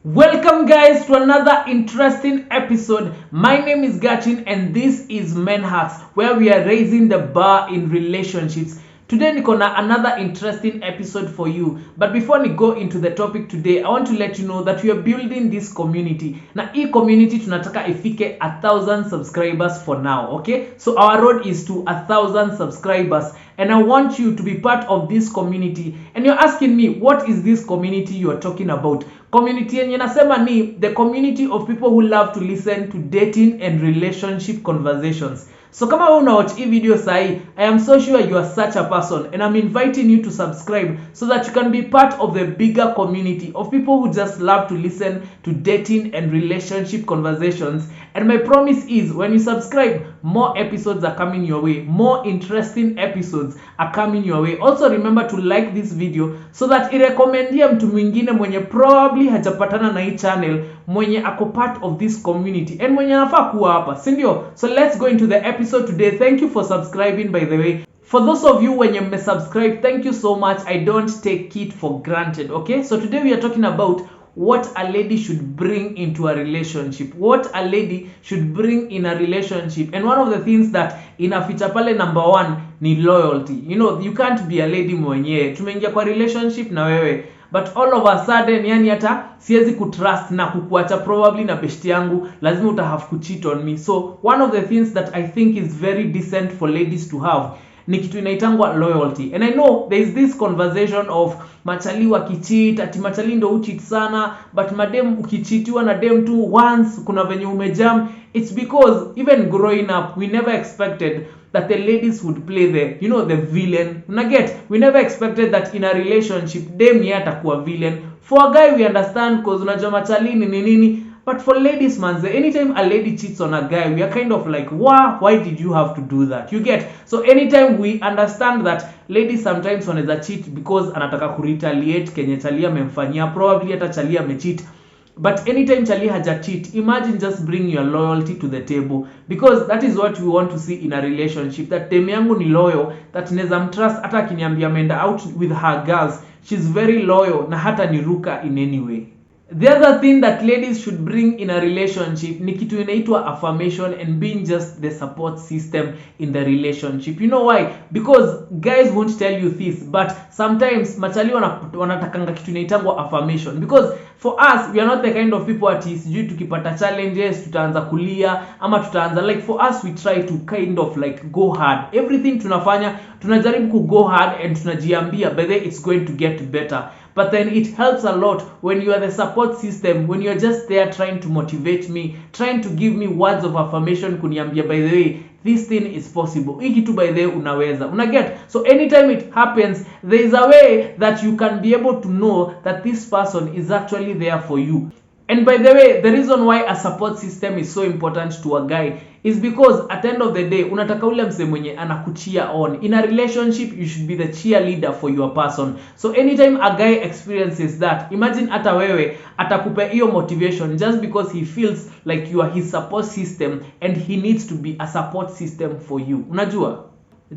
Welcome guys to another interesting episode. My name is Gachin and this is MenHacks, where we are raising the bar in relationships. Today niko na another interesting episode for you. But before we go into the topic today, I want to let you know that we are building this community. Na hii community tunataka ifike 1,000 subscribers for now, okay? So our road is to 1,000 subscribers. And I want you to be part of this community. And you're asking me, what is this community you're talking about? Community yenye nasema ni the community of people who love to listen to dating and relationship conversations. So kama wewe unawatch hii video sahi, I am so sure you are such a person and I'm inviting you to subscribe so that you can be part of the bigger community of people who just love to listen to dating and relationship conversations. And my promise is when you subscribe, more episodes are coming your way. More interesting episodes are coming your way. Also remember to like this video so that irekomendia mtu mwingine mwenye probably hajapatana na hii channel, mwenye ako part of this community and mwenye anafaa kuwa hapa, si ndio? So let's go into the episode today. Thank you for subscribing, by the way. For those of you when you may subscribe, thank you so much. I don't take it for granted, okay? So today we are talking about what a lady should bring into a relationship. What a lady should bring in a relationship. And one of the things that inaficha pale number one ni loyalty. You know, you can't be a lady mwenyewe. Tumeingia kwa relationship na wewe, but all of a sudden yani hata siwezi kutrust na kukuacha probably na besti yangu, lazima uta have to cheat on me. So one of the things that I think is very decent for ladies to have ni kitu inaitangwa loyalty. And I know there is this conversation of machali wakicheat, ati machali ndo ucheat sana, but madem ukicheatiwa na dem tu once kuna venye umejam. It's because even growing up we never expected that the ladies would play the villain. We never expected that in a relationship dem yeye atakuwa villain. For a guy we understand because unajua machali ni nini. But for ladies, man, anytime a lady cheats on a guy, we are kind of like, wow, why did you have to do that? You get? So anytime we understand that ladies sometimes wanaweza cheat because anataka kuretaliate kenye chalia amemfanyia, probably hata chalia amecheat. But anytime chalia haja cheat, imagine just bring your loyalty to the table, because that is what we want to see in a relationship. That dem yangu ni loyal, that neza mtrust hata akiniambia ameenda out with her girls, she's very loyal na hata niruka in any way. The other thing that ladies should bring in a relationship ni kitu inaitwa affirmation and being just the support system in the relationship. You know why? Because guys won't tell you this, but sometimes machali wanatakanga kitu inaitangwa affirmation. Because for us, we are not the kind of people at sijui tukipata challenges tutaanza kulia ama tutaanza, like for us we try to kind of like go hard. Everything tunafanya tunajaribu ku go hard and tunajiambia by the way it's going to get better. But then it helps a lot when you are the support system, when you are just there trying to motivate me, trying to give me words of affirmation kuniambia by the way this thing is possible. Hiki tu by the way unaweza. Unaget? So anytime it happens, there is a way that you can be able to know that this person is actually there for you. And by the way, the reason why a support system is so important to a guy is because at the end of the day, unataka ule mse mwenye anakucheer on. In a relationship, you should be the cheerleader for your person. So anytime a guy experiences that, imagine hata wewe atakupa hiyo motivation just because he feels like you are his support system and he needs to be a support system for you. Unajua?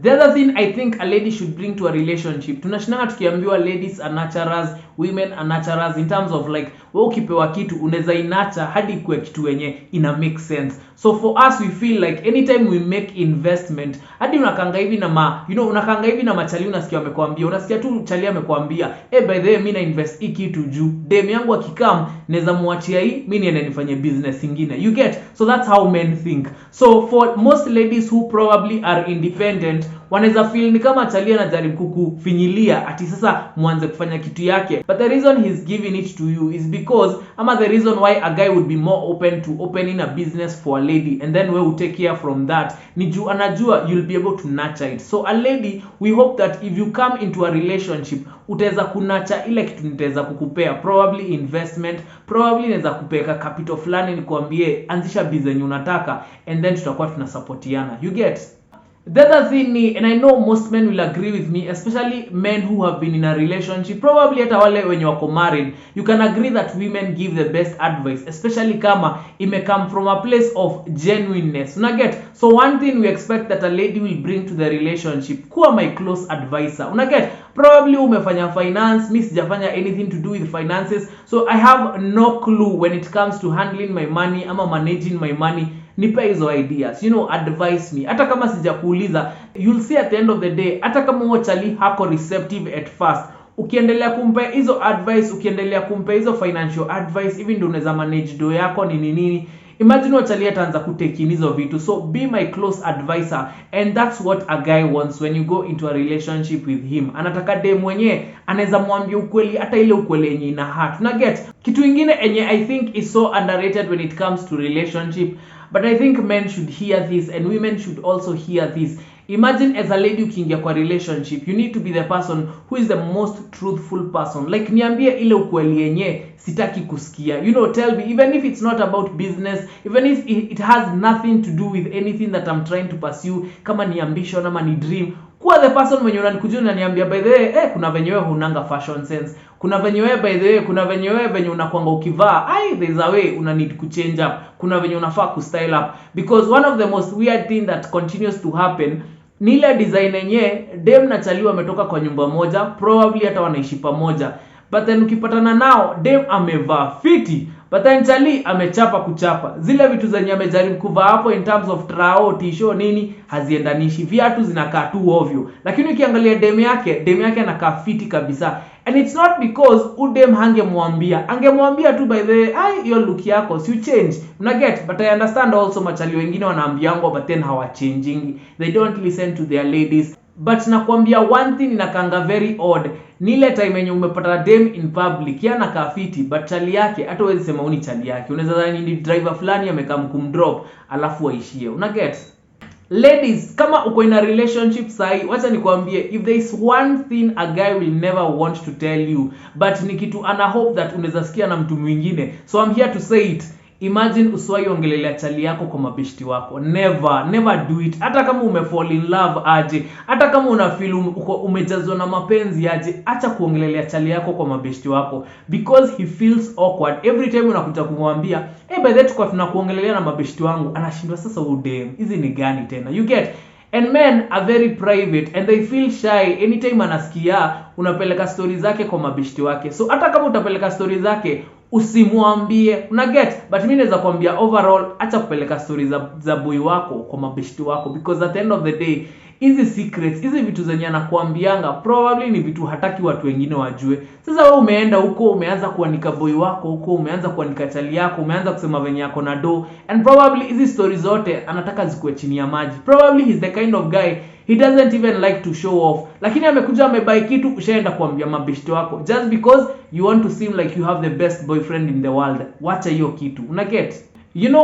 The other thing I think a lady should bring to a relationship, tunashinanga tukiambiwa ladies are nurturers, women are nurturers in terms of like wewe ukipewa kitu unaweza inacha hadi kwa kitu wenye ina make sense. So for us we feel like anytime we make investment, hadi unakanga hivi na unakanga hivi na machali unasikia amekwambia, unasikia tu chali amekwambia, by the way mimi na invest hii kitu juu dem yangu akikam naweza muachia hii, mimi niende nifanye business nyingine. You get? So that's how men think. So for most ladies who probably are independent, wanaweza feel ni kama chalia anajaribu kukufinyilia ati sasa mwanze kufanya kitu yake. But the reason he's giving it to you is because the reason why a guy would be more open to opening a business for a lady and then we will take care from that ni juu anajua you'll be able to nurture it. So a lady, we hope that if you come into a relationship utaweza kunurture ile kitu nitaweza kukupea, probably investment, probably naweza kupeka capital fulani nikwambie anzisha business unataka and then tutakuwa tunasupportiana. You get? The other thing, and I know most men will agree with me, especially men who have been in a relationship, probably hata wale when you are married, you can agree that women give the best advice, especially kama ime come from a place of genuineness. Una get? So one thing we expect that a lady will bring to the relationship, kuwa my close advisor. Una get? Probably umefanya finance, mi sijafanya anything to do with finances, so I have no clue when it comes to handling my money ama managing my money. Nipe hizo ideas, advise me. Hata kama sijakuuliza, you'll see at the end of the day, hata kama huo chali hako receptive at first, ukiendelea kumpe hizo advice, ukiendelea kumpe hizo financial advice, even ndio unaweza manage do yako nini, imagine huo chali ataanza kutake in hizo vitu. So be my close advisor, and that's what a guy wants when you go into a relationship with him. Anataka dem mwenye anaweza mwambia ukweli, hata ile ukweli yenye ina heart. Una get? Kitu ingine enye I think is so underrated when it comes to relationship, but I think men should hear this and women should also hear this. Imagine as a lady ukiingia kwa relationship, you need to be the person who is the most truthful person. Like niambie ile ukweli yenye sitaki kusikia. Tell me, even if it's not about business, even if it has nothing to do with anything that I'm trying to pursue, kama ni ambition ama ni dream, kuwa the person mwenye unanikujia unaniambia by the way, kuna venye wewe hunanga fashion sense. Kuna venye wewe by the way, kuna venye wewe venye unakuanga ukivaa, there's a way una need to change up. Kuna venye unafaa ku style up, because one of the most weird thing that continues to happen ni ile design yenye dem na chali wametoka kwa nyumba moja, probably hata wanaishi pamoja, but then ukipatana nao dem amevaa fiti, but then chali amechapa kuchapa. Zile vitu zenye amejaribu kuvaa hapo in terms of trao, tisho nini haziendanishi, viatu zinakaa tu ovyo. Lakini ukiangalia dem yake anakaa fiti kabisa. And it's not because udem angemwambia tu by the way, your look yako si change. Una get? But I understand also machali wengine wanaambiango but then hawa changing. They don't listen to their ladies. But nakwambia one thing inakanga very odd. Ni ile time yenye umepata dem in public, yana kafiti but chali yake hata huwezi sema uni chali yake. Unaweza dhani ni driver fulani amekam kumdrop alafu waishie. Una get? Ladies, kama uko in a relationship sahi, wacha nikwambie, if there is one thing a guy will never want to tell you, but ni kitu ana hope that unaweza sikia na mtu mwingine. So I'm here to say it. Imagine uswai ongelelea chali yako kwa mabeshti wako. Never do it. Hata kama umefall in love aje, hata kama una feel umejazwa na mapenzi aje, acha kuongelelea chali yako kwa mabeshti wako, because he feels awkward every time unakuja kumwambia, by the way tuko tunakuongelelea na mabeshti wangu, anashindwa sasa udem. Hizi ni gani tena? You get? And men are very private and they feel shy anytime anasikia unapeleka story zake kwa mabeshti wake. So hata kama utapeleka story zake, usimwambie. Una get? But mimi naweza kuambia overall, acha kupeleka stories za boy wako kwa mabeshti wako, because at the end of the day, hizi secrets, hizi vitu zenye anakuambianga probably ni vitu hataki watu wengine wajue. Sasa wewe umeenda huko, umeanza kuanika boy wako huko, umeanza kuanika chali yako, umeanza kusema venye yako na do, and probably hizi stories zote anataka zikuwe chini ya maji. Probably he's the kind of guy he doesn't even like to show off, lakini amekuja amebuy kitu, ushaenda kuambia mabeshti wako just because you want to seem like you have the best boyfriend in the world. Wacha hiyo kitu. Una get?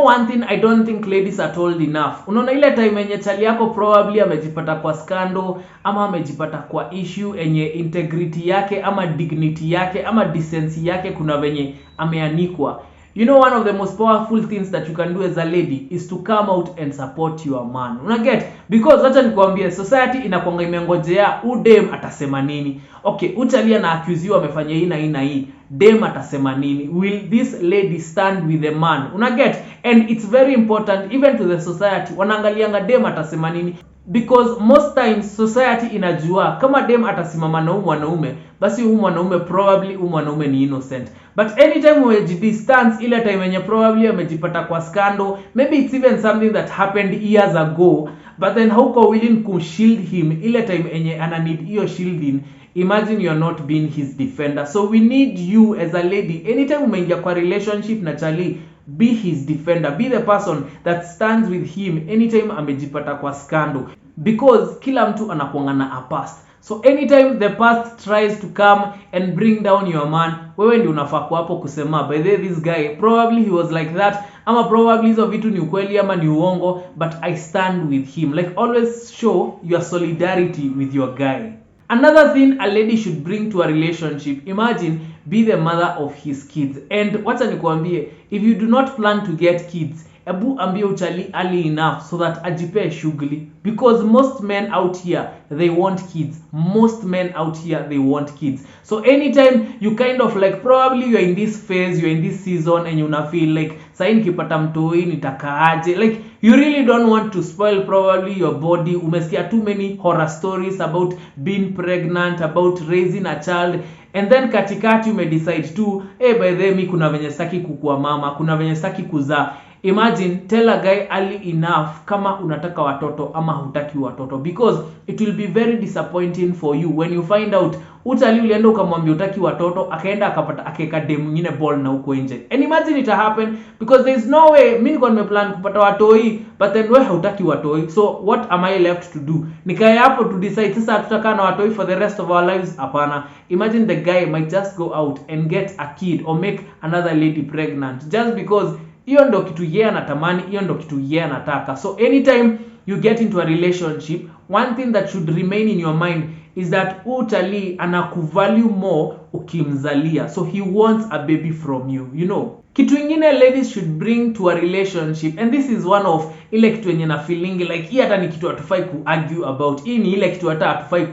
One thing I don't think ladies are told enough. Unaona ile time yenye chali yako probably amejipata kwa scandal ama amejipata kwa issue enye integrity yake ama dignity yake ama decency yake kuna venye ameanikwa. One of the most powerful things that you can do as a lady is to come out and support your man. Una get? Because wacha nikwambie, society inakuanga imengojea udem atasema nini. Okay, uchalia na accuse amefanya hii na hii. Dem atasema nini? Will this lady stand with the man? Una get? And it's very important even to the society. Wanaangalianga dem atasema nini, because most times society inajua kama dem atasimama na mwanaume, basi mwanaume probably mwanaume ni innocent. But anytime umejidistance ile time yenye probably amejipata kwa scandal, maybe it's even something that happened years ago, but then hauko willing to shield him ile time yenye ana need hiyo shielding, imagine you're not being his defender. So we need you as a lady, anytime umeingia kwa relationship na chali, be his defender, be the person that stands with him anytime amejipata kwa scandal, because kila mtu anakuanga na a past. So anytime the past tries to come and bring down your man, wewe ndio unafaa hapo kusema, by the way, this guy probably he was like that, ama probably hizo vitu ni ukweli ama ni uongo, but I stand with him. Like always show your solidarity with your guy. Another thing a lady should bring to a relationship, imagine, be the mother of his kids. And wacha nikwambie, if you do not plan to get kids ebu ambie uchali early enough so that ajipe shughuli, because most men out here they want kids. Most men out here they want kids. So anytime you kind of like, probably you're in this phase, you're in this season and you na feel like sai nikipata mtoi nitakaaje, like you really don't want to spoil probably your body. Umesikia too many horror stories about being pregnant, about raising a child, and then katikati decide tu by the way mi kuna venye sitaki kukua mama, kuna venye sitaki kuzaa. Imagine, tell a guy early enough kama unataka watoto ama hutaki watoto, because it will be very disappointing for you when you find out utali ulienda ukamwambia utaki watoto, akaenda akapata akeka dem mwingine ball na uko nje. And imagine it happen, because there is no way mimi niko nimeplan kupata watoi but then wewe hutaki watoi, so what am I left to do? Nikae hapo to decide sasa tutakaa na watoi for the rest of our lives? Hapana. Imagine the guy might just go out and get a kid or make another lady pregnant just because hiyo ndo kitu yeye anatamani, hiyo ndo kitu yeye anataka. So anytime you get into a relationship, one thing that should remain in your mind is that utali anakuvalue more ukimzalia, so he wants a baby from you, you know. Kitu ingine ladies should bring to a relationship, and this is one of ile kitu yenye na feeling like hii hata ni kitu hatufai ku argue about, hii ni ile kitu hata hatufai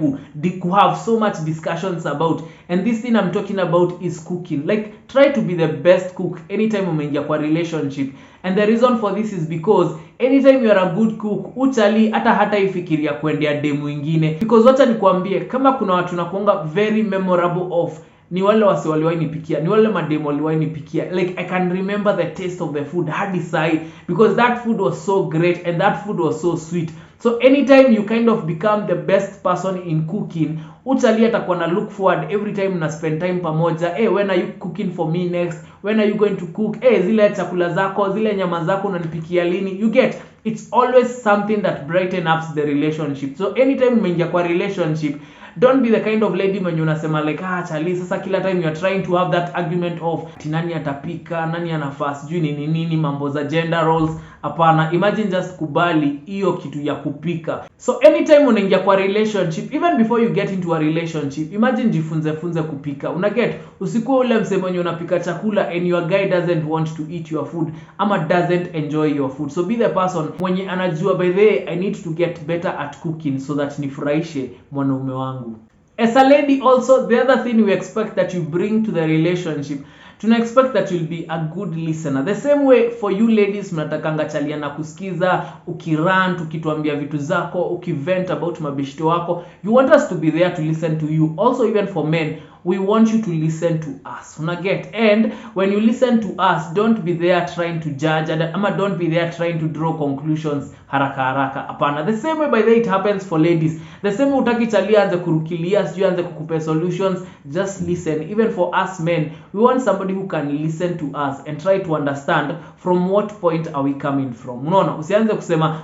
ku have so much discussions about, and this thing I'm talking about is cooking. Like, try to be the best cook anytime umeingia kwa relationship, and the reason for this is because anytime you are a good cook, uchali hata ifikiria kuendea demu wengine, because wacha nikwambie, kama kuna watu nakuanga very memorable of ni wale wasi waliwahi nipikia, ni wale mademo waliwahi nipikia. Like, I can remember the taste of the food hadi sai, because that food was so great and that food was so sweet. So anytime you kind of become the best person in cooking, utali atakuwa na look forward every time na spend time pamoja. When are you cooking for me next? When are you going to cook? Zile chakula zako, zile nyama zako unanipikia lini? You get, it's always something that brighten up the relationship. So anytime umeingia kwa relationship, don't be the kind of lady when unasema like chali sasa kila time you are trying to have that argument of nani atapika, nani anafaa sijui nini mambo za gender roles. Hapana, imagine just kubali hiyo kitu ya kupika. So anytime unaingia kwa relationship, even before you get into a relationship, imagine jifunze kupika. Unaget, usikuwa ule msemo mwenye unapika chakula and your guy doesn't want to eat your food ama doesn't enjoy your food. So be the person mwenye anajua, by the way, I need to get better at cooking so that nifurahishe mwanaume wangu. As a lady also, the other thing we expect that you bring to the relationship, tuna expect that you'll be a good listener. The same way for you ladies, mnatakanga chalia na kusikiza, ukirant, ukituambia vitu zako, ukivent about mabishto wako. You want us to be there to listen to you. Also, even for men, we want you to listen to us. Unaget? And when you listen to us, don't be there trying to judge, ama don't be there trying to draw conclusions haraka. Hapana. The same way, by the way, it happens for ladies. The same way utaki chalia anze kurukilia, sijui anze kukupe solutions, just listen. Even for us men, we want somebody who can listen to us and try to understand from what point are we coming from. Unaona,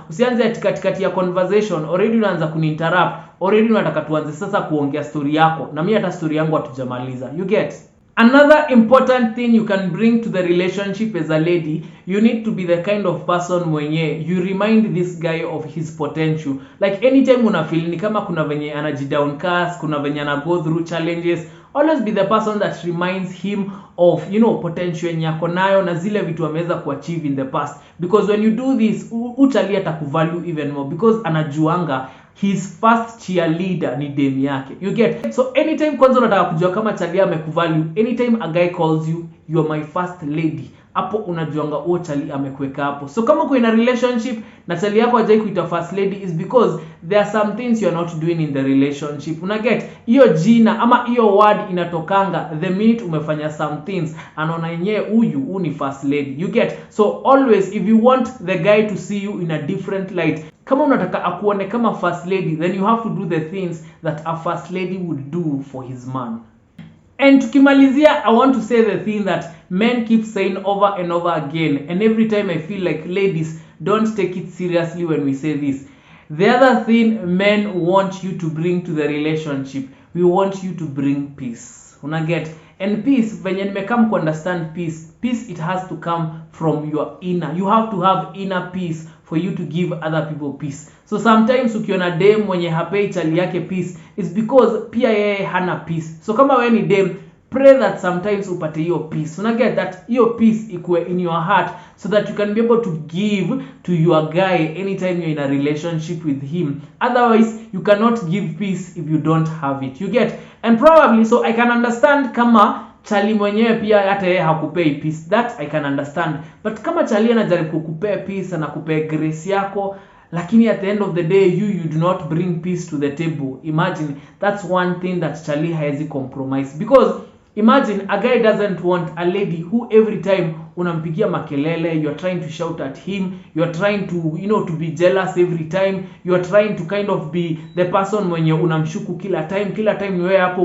usianze katikati ya conversation, already unaanza kuninterrupt, already unataka tuanze sasa kuongea story yako na mimi hata story yangu hatujamaliza. You get? Another important thing you can bring to the relationship as a lady, you need to be the kind of person mwenye you remind this guy of his potential. Like, anytime una feel ni kama kuna venye anajidowncast, kuna venye ana go through challenges, always be the person that reminds him of, you know, potential yenye yako nayo na zile vitu ameweza kuachieve in the past. Because when you do this, utali atakuvalue even more, because anajuanga his first cheerleader ni dem yake. You get? So anytime kwanza unataka kujua kama chalia amekuvalue, anytime a guy calls you, you are my first lady, hapo unajuanga huo chali amekuweka hapo. So kama uko in a relationship na chali yako hajai kuita first lady, is because there are some things you are not doing in the relationship. Unaget? Hiyo jina ama hiyo word inatokanga the minute umefanya some things, anaona yenyewe huyu ni first lady. You get? So always, if you want the guy to see you in a different light, kama unataka akuone kama first lady, then you have to do the things that a first lady would do for his man. And tukimalizia, I want to say the thing that men keep saying over and over again, and every time I feel like ladies don't take it seriously when we say this. The other thing men want you to bring to the relationship, we want you to bring peace. Unaget? And peace, venye nimekam ku understand peace, it has to come from your inner. You have to have inner peace for you to give other people peace. So sometimes ukiona dem mwenye hapei chali yake peace, it's because pia yeye hana peace. So kama wewe ni dem, pray that sometimes upate hiyo peace. Una get that hiyo peace ikuwe in your heart, so that you can be able to give to your guy anytime you're in a relationship with him. Otherwise, you cannot give peace if you don't have it. You get? And probably, so I can understand kama chali mwenyewe pia hata yeye hakupei peace, that I can understand. But kama chali anajaribu kukupea peace na kupea grace yako, lakini at the end of the day you do not bring peace to the table, imagine, that's one thing that chali haezi compromise. Because imagine a guy doesn't want a lady who every time unampigia makelele, you're trying to shout at him, you're trying to, to be jealous every time, you're trying to kind of be the person mwenye unamshuku kila time ni wewe hapo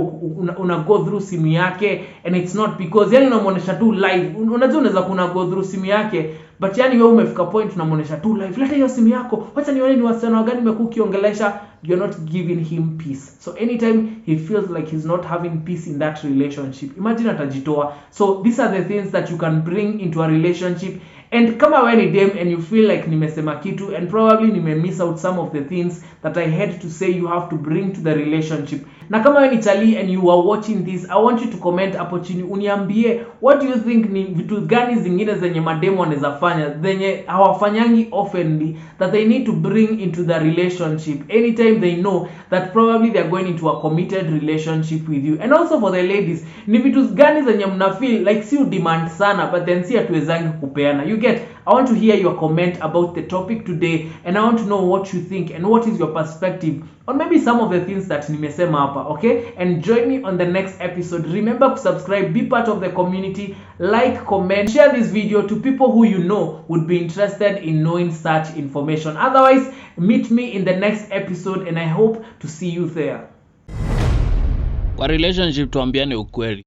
una go through simu yake, and it's not because yani unamuonesha tu live. Unajua unaweza kuna go through simu yake, but yani wewe umefika point unamuonesha tu live, leta hiyo simu yako, wacha nione ni wasichana gani umekukiongelesha. You're not giving him peace. So anytime he feels like he's not having peace in that relationship, imagine atajitoa. So these are the things that you can bring into a relationship. And kama wewe ni dem and you feel like nimesema kitu and probably miss out some of the things that I had to say, you have to bring to the relationship. Na kama wewe ni chali and you are watching this, I want you to comment hapo chini uniambie what do you think ni vitu gani zingine zenye mademo wanaweza fanya zenye hawafanyangi oftenly that they need to bring into the relationship anytime they know that probably they are going into a committed relationship with you. And also for the ladies, ni vitu gani zenye mna feel like si demand sana but then si hatuwezangi kupeana. You get? I want to hear your comment about the topic today, and I want to know what you think and what is your perspective on maybe some of the things that nimesema hapa, okay? And join me on the next episode. Remember to subscribe, be part of the community, like, comment, share this video to people who you know would be interested in knowing such information. Otherwise, meet me in the next episode and I hope to see you there. Kwa relationship tuambiane ukweli.